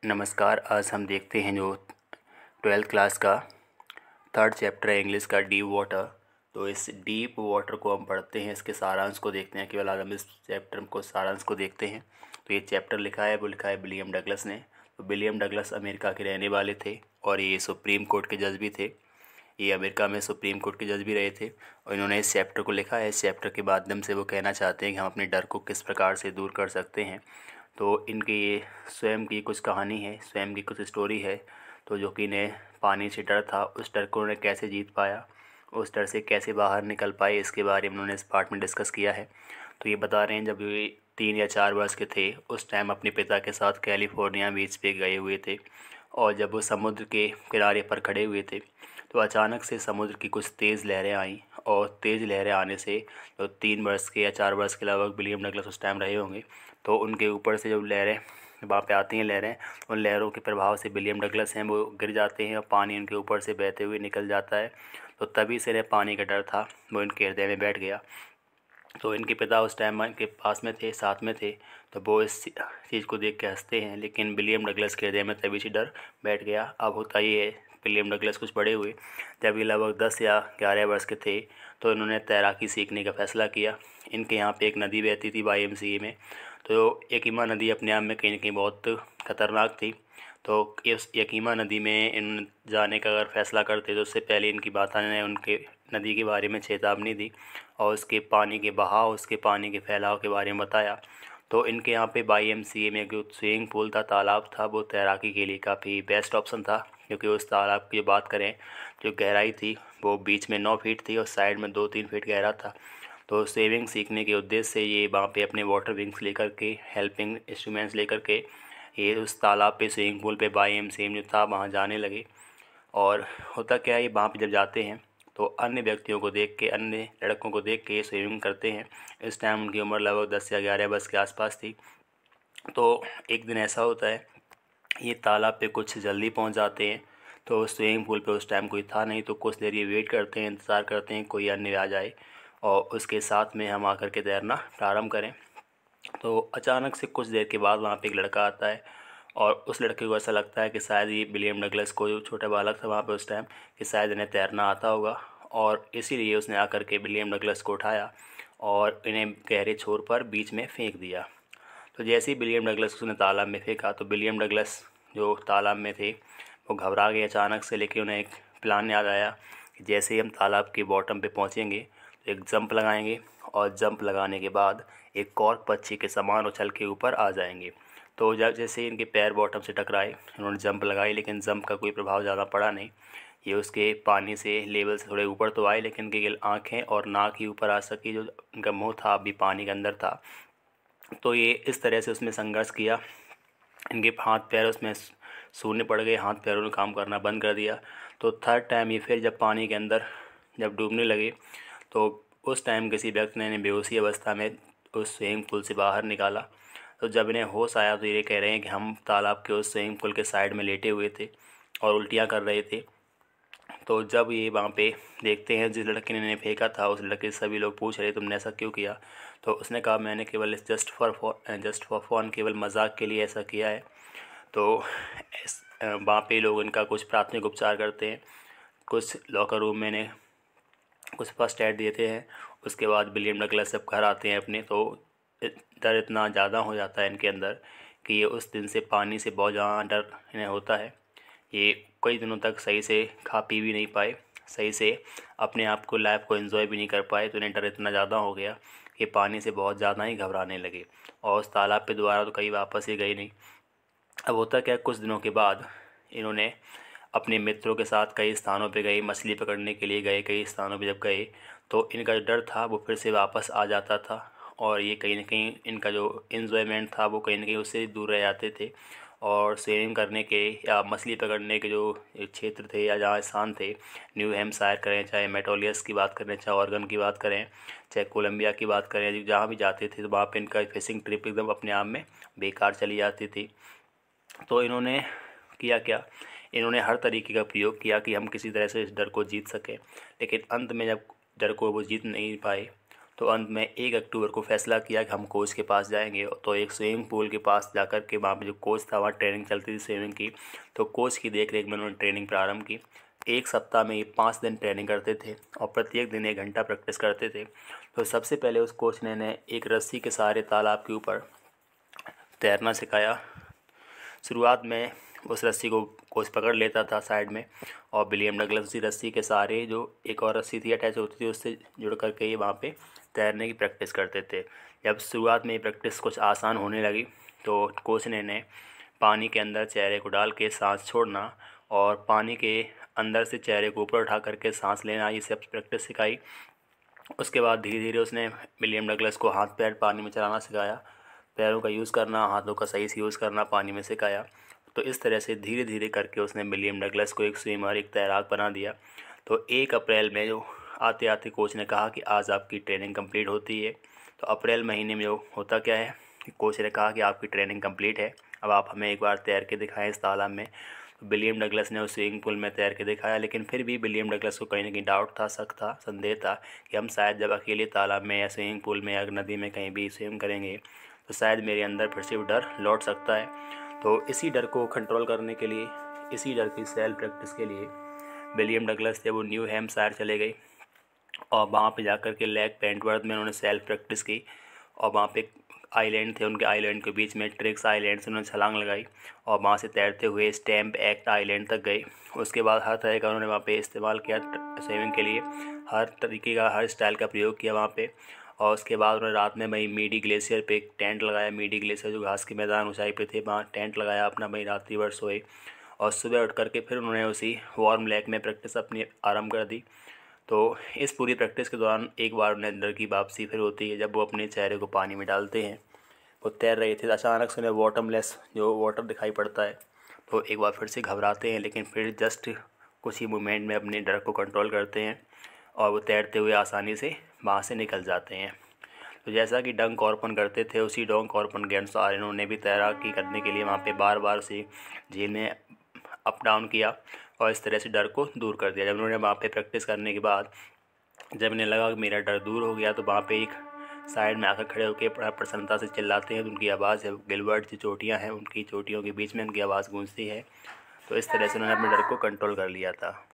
नमस्कार। आज हम देखते हैं जो 12th क्लास का थर्ड चैप्टर है इंग्लिश का डीप वाटर। तो इस डीप वाटर को हम पढ़ते हैं, इसके सारांश को देखते हैं। केवल आज हम इस चैप्टर को सारांश को देखते हैं। तो ये चैप्टर लिखा है विलियम डगलस ने। तो विलियम डगलस अमेरिका के रहने वाले थे और ये सुप्रीम कोर्ट के जज भी थे। ये अमेरिका में सुप्रीम कोर्ट के जज भी रहे थे और इन्होंने इस चैप्टर को लिखा है। इस चैप्टर के माध्यम से वो कहना चाहते हैं कि हम अपने डर को किस प्रकार से दूर कर सकते हैं। तो इनकी ये स्वयं की कुछ कहानी है, स्वयं की कुछ स्टोरी है। तो जो कि इन्हें पानी से डर था, उस डर को उन्होंने कैसे जीत पाया, उस डर से कैसे बाहर निकल पाए, इसके बारे में उन्होंने इस पार्ट में डिस्कस किया है। तो ये बता रहे हैं जब ये 3 या 4 वर्ष के थे उस टाइम अपने पिता के साथ कैलिफोर्निया बीच पे गए हुए थे। और जब वो समुद्र के किनारे पर खड़े हुए थे तो अचानक से समुद्र की कुछ तेज़ लहरें आईं। और तेज़ लहरें आने से जो 3 वर्ष के या 4 वर्ष के लगभग विलियम डगलस उस टाइम रहे होंगे, तो उनके ऊपर से जो लहरें वहाँ पे आती हैं लहरें, उन लहरों के प्रभाव से विलियम डगलस हैं वो गिर जाते हैं और पानी उनके ऊपर से बहते हुए निकल जाता है। तो तभी से इन्हें पानी का डर था वो इनके हृदय में बैठ गया। तो इनके पिता उस टाइम इनके पास में थे, साथ में थे। तो वो इस चीज़ को देख के हंसते हैं, लेकिन विलियम डगलस के हृदय में तभी से डर बैठ गया। अब होता ये है, विलियम डगलस कुछ बड़े हुए, जब ये लगभग 10 या 11 वर्ष के थे तो इन्होंने तैराकी सीखने का फ़ैसला किया। इनके यहाँ पे एक नदी बहती थी YMCA में। तो यकीमा नदी अपने आप में कहीं ना कहीं बहुत ख़तरनाक थी। तो इस यकीमा नदी में इन जाने का अगर फ़ैसला करते तो उससे पहले इनकी माता ने उनके नदी के बारे में चेतावनी दी और उसके पानी के बहाव, उसके पानी के फैलाव के बारे में बताया। तो इनके यहाँ पे YMCA में जो स्विमिंग पूल था, तालाब था, वो तैराकी के लिए काफ़ी बेस्ट ऑप्शन था। क्योंकि उस तालाब की बात करें, जो गहराई थी वो बीच में 9 फीट थी और साइड में 2-3 फीट गहरा था। तो स्विमिंग सीखने के उद्देश्य से ये वहाँ पे अपने वाटर विंग्स लेकर के, हेल्पिंग इंस्ट्रूमेंट्स लेकर के ये उस तालाब पे, स्विमिंग पूल पे YMCA जो था वहाँ जाने लगे। और होता क्या है, ये वहाँ पे जब जाते हैं तो अन्य व्यक्तियों को देख के, अन्य लड़कों को देख के स्विमिंग करते हैं। इस टाइम उनकी उम्र लगभग 10 या 11 वर्ष के आसपास थी। तो एक दिन ऐसा होता है, ये तालाब पे कुछ जल्दी पहुंच जाते हैं। तो स्विमिंग पूल पे उस टाइम कोई था नहीं, तो कुछ देर ये वेट करते हैं, इंतज़ार करते हैं कोई अन्य आ जाए और उसके साथ में हम आकर के तैरना प्रारंभ करें। तो अचानक से कुछ देर के बाद वहाँ पे एक लड़का आता है और उस लड़के को ऐसा लगता है कि शायद ये विलियम डगलस को, जो छोटा बालक था वहाँ पे उस टाइम, कि शायद इन्हें तैरना आता होगा। और इसीलिए उसने आकर के विलियम डगलस को उठाया और इन्हें गहरे छोर पर बीच में फेंक दिया। तो जैसे ही विलियम डगलस उसने तालाब में फेंका तो विलियम डगलस जो तालाब में थे वो घबरा गए अचानक से। लेकिन उन्हें एक प्लान याद आया कि जैसे ही हम तालाब के बॉटम पे पहुँचेंगे तो एक जंप लगाएंगे और जंप लगाने के बाद एक कॉर्क पक्षी के समान उछल के ऊपर आ जाएंगे। तो जब जैसे ही इनके पैर बॉटम से टकराए, इन्होंने जंप लगाई, लेकिन जंप का कोई प्रभाव ज़्यादा पड़ा नहीं। ये उसके पानी से लेवल से थोड़े ऊपर तो आए, लेकिन इनकी आँखें और नाक ही ऊपर आ सकी, जो इनका मुँह था अभी पानी के अंदर था। तो ये इस तरह से उसमें संघर्ष किया। इनके हाथ पैर उसमें शून्य पड़ गए, हाथ पैरों ने काम करना बंद कर दिया। तो थर्ड टाइम ये फिर जब पानी के अंदर जब डूबने लगे तो उस टाइम किसी व्यक्ति ने इन्हें बेहोशी अवस्था में उस स्विमिंग पूल से बाहर निकाला। तो जब इन्हें होश आया तो ये कह रहे हैं कि हम तालाब के उस स्विमिंग पूल के साइड में लेटे हुए थे और उल्टियाँ कर रहे थे। तो जब ये वहाँ पे देखते हैं जिस लड़के ने इन्हें फेंका था, उस लड़के से सभी लोग पूछ रहे तुमने ऐसा क्यों किया। तो उसने कहा मैंने केवल जस्ट फॉर फन, केवल मजाक के लिए ऐसा किया है। तो वहाँ पे लोग इनका कुछ प्राथमिक उपचार करते हैं, कुछ लॉकर रूम में इन्हें कुछ फर्स्ट एड देते हैं। उसके बाद विलियम डगलस जब घर आते हैं अपने, तो डर इतना ज़्यादा हो जाता है इनके अंदर कि ये उस दिन से पानी से बहुत ज़्यादा डर इन्हें होता है। ये कई दिनों तक सही से खा पी भी नहीं पाए, सही से अपने आप को, लाइफ को एंजॉय भी नहीं कर पाए। तो इन्हें डर इतना ज़्यादा हो गया कि पानी से बहुत ज़्यादा ही घबराने लगे और उस तालाब पे दोबारा तो कहीं वापस ही गए नहीं। अब होता क्या, कुछ दिनों के बाद इन्होंने अपने मित्रों के साथ कई स्थानों पे गए, मछली पकड़ने के लिए गए। कई स्थानों पे जब गए तो इनका जो डर था वो फिर से वापस आ जाता था और ये कहीं ना कहीं इनका जो इन्जॉयमेंट था वो कहीं ना कहीं उससे दूर रह जाते थे। और स्विमिंग करने के या मछली पकड़ने के जो क्षेत्र थे या जहाँ स्थान थे, न्यू हैम्पशायर करें, चाहे मेटोलियस की बात करें, चाहे ऑर्गन की बात करें, चाहे कोलंबिया की बात करें, जहाँ भी जाते थे तो वहाँ पे इनका फिशिंग ट्रिप एकदम अपने आप में बेकार चली जाती थी। तो इन्होंने किया क्या, इन्होंने हर तरीके का प्रयोग किया कि हम किसी तरह से इस डर को जीत सकें। लेकिन अंत में जब डर को वो जीत नहीं पाए तो अंत में 1 अक्टूबर को फैसला किया कि हम कोच के पास जाएंगे। तो एक स्विमिंग पूल के पास जाकर के वहाँ पे जो कोच था, वहाँ ट्रेनिंग चलती थी स्विमिंग की, तो कोच की देखरेख में उन्होंने ट्रेनिंग प्रारंभ की। 1 सप्ताह में ये 5 दिन ट्रेनिंग करते थे और प्रत्येक दिन 1 घंटा प्रैक्टिस करते थे। तो सबसे पहले उस कोच ने एक रस्सी के सहारे तालाब के ऊपर तैरना सिखाया। शुरुआत में उस रस्सी को कोच पकड़ लेता था साइड में, और विलियम डगलस उसी रस्सी के सहारे, जो एक और रस्सी थी अटैच होती थी, उससे जुड़ करके ये वहाँ पे तैरने की प्रैक्टिस करते थे। जब शुरुआत में ये प्रैक्टिस कुछ आसान होने लगी तो कोच ने पानी के अंदर चेहरे को डाल के सांस छोड़ना और पानी के अंदर से चेहरे को ऊपर उठा करके सांस लेना, ये सब प्रैक्टिस सिखाई। उसके बाद धीरे धीरे उसने विलियम डगलस को हाथ पैर पानी में चलाना सिखाया, पैरों का यूज़ करना, हाथों का सही से यूज़ करना पानी में सिखाया। तो इस तरह से धीरे धीरे करके उसने विलियम डगलस को एक स्विमर, एक तैराक बना दिया। तो 1 अप्रैल में जो आते आते कोच ने कहा कि आज आपकी ट्रेनिंग कंप्लीट होती है। तो अप्रैल महीने में जो होता क्या है कि कोच ने कहा कि आपकी ट्रेनिंग कंप्लीट है, अब आप हमें एक बार तैर के दिखाएं इस तालाब में। तो विलियम डगलस ने उस स्विमिंग पूल में तैर के दिखाया, लेकिन फिर भी विलियम डगलस को कहीं ना कहीं डाउट था, शक था, संदेह था कि हम शायद जब अकेले तालाब में या स्विमिंग पूल में या नदी में कहीं भी स्विम करेंगे तो शायद मेरे अंदर फिर से वो डर लौट सकता है। तो इसी डर को कंट्रोल करने के लिए, इसी डर की सेल्फ प्रैक्टिस के लिए विलियम डगलस थे वो न्यू हैम्पशायर चले गए और वहाँ पे जाकर के लेक पेंटवर्थ में उन्होंने सेल्फ प्रैक्टिस की। और वहाँ पे आइलैंड थे, उनके आइलैंड के बीच में ट्रिक्स आइलैंड से उन्होंने छलांग लगाई और वहाँ से तैरते हुए स्टैम्प एक्ट आइलैंड तक गए। उसके बाद हर तरह का उन्होंने वहाँ पे इस्तेमाल किया स्विमिंग के लिए, हर तरीके का, हर स्टाइल का प्रयोग किया वहाँ पे। और उसके बाद उन्होंने रात में वहीं मीडी ग्लेशियर पे एक टेंट लगाया, मीडी ग्लेशियर जो घास के मैदान ऊंचाई पे थे, वहाँ टेंट लगाया अपना, वहीं रात्रि भर सोए। और सुबह उठ करके फिर उन्होंने उसी वार्म लेक में प्रैक्टिस अपनी आरम्भ कर दी। तो इस पूरी प्रैक्टिस के दौरान एक बार उन्हें अंदर की वापसी फिर होती है, जब वो अपने चेहरे को पानी में डालते हैं। वो तैर रहे थे, अचानक से उन्हें बॉटमलेस जो वाटर दिखाई पड़ता है, तो एक बार फिर से घबराते हैं, लेकिन फिर जस्ट कुछ ही मोमेंट में अपने डर को कंट्रोल करते हैं और वो तैरते हुए आसानी से वहाँ से निकल जाते हैं। तो जैसा कि डंक कॉर्पन करते थे, उसी डंक कॉर्पन के अनुसार इन्होंने भी तैराकी करने के लिए वहाँ पे बार बार से झील में अप डाउन किया और इस तरह से डर को दूर कर दिया। जब उन्होंने वहाँ पे प्रैक्टिस करने के बाद जब इन्हें लगा कि मेरा डर दूर हो गया, तो वहाँ पे एक साइड में आकर खड़े होकर बड़ा प्रसन्नता से चिल्लाते हैं। तो उनकी आवाज़ है गिलबर्ट की चोटियाँ हैं, उनकी चोटियों के बीच में उनकी आवाज़ गूंजती है। तो इस तरह से उन्होंने अपने डर को कंट्रोल कर लिया था।